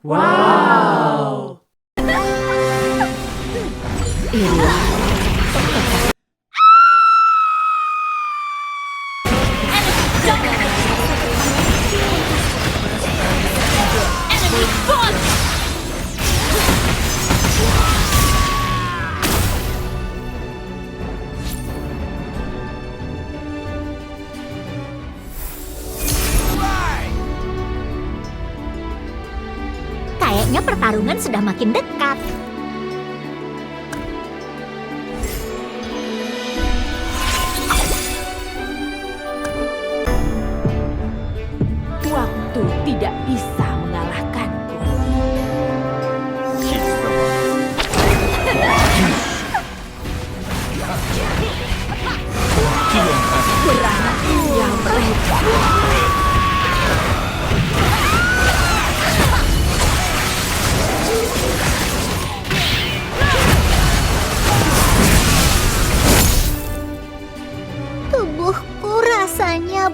Wow! Enemy gone! Kayaknya pertarungan sudah makin dekat. Waktu tidak bisa mengalahkanku. Beraninya mereka. Tubuhku rasanya